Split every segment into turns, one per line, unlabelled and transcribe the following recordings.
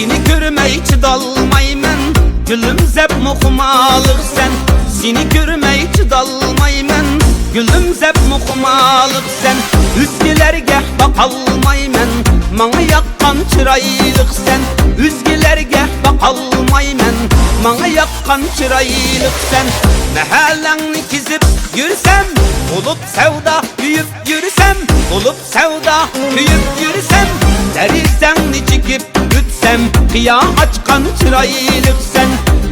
Seni görmey çıdalmaymen, gülüm zep muhmalık sen. Seni görmey çıdalmaymen, gülüm zep muhmalık sen. Üzgelerge bakalmaymen, bana yakkan çıraylık sen. Üzgelerge bakalmaymen, bana yakkan çıraylık sen. Mehallenni kizip yürüsem, olup sevda büyüp yürüsem, olup sevda büyüp yürüsem, derizenni çekip ütsem, kıya açkan çıraylık sen.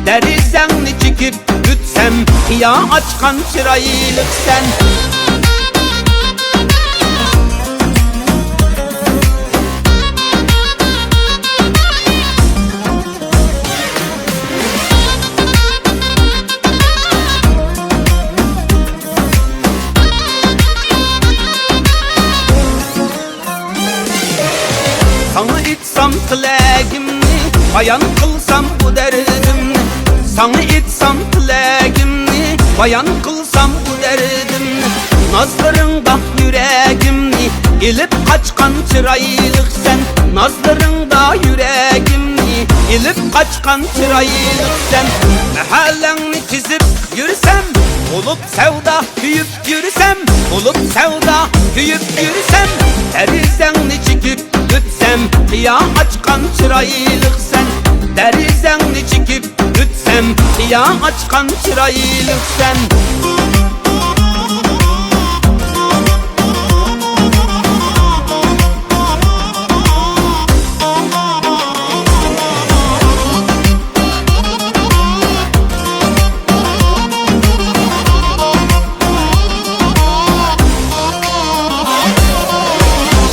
Derizenni çekip ütsem, kıya açkan çıraylık sen. Sana itsam tilegimni, bayan kılsam bu derdimni. Sana itsam tilegimni, bayan kılsam bu derdimni. Nazlarında yüreğimni, ilip kaçkan çıraylık sen. Nazlarında yüreğimni, ilip kaçkan çıraylık sen. Mehallenni çizip yürüsem, olup sevda büyüp yürüsem, olup sevda büyüp yürüsem, derizenni çekip ütsem, kıya açkan çıraylık sen. Derizenni çekip ütsem, kıya açkan çıraylık sen.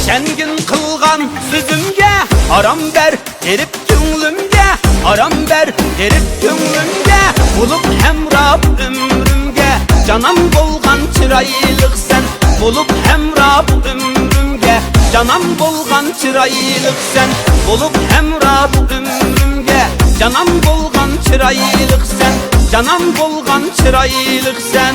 Şengin kılgan sözümge aram ber derip gönlümge, aram ber derip gönlümge. Bulup hemrab ömrümge, canam bolgan çıraylık sen. Bulup hemrab ömrümge, canam bolgan çıraylık sen. Bulup hemrab ömrümge, canam bolgan çıraylık sen. Canam bolgan çıraylık sen.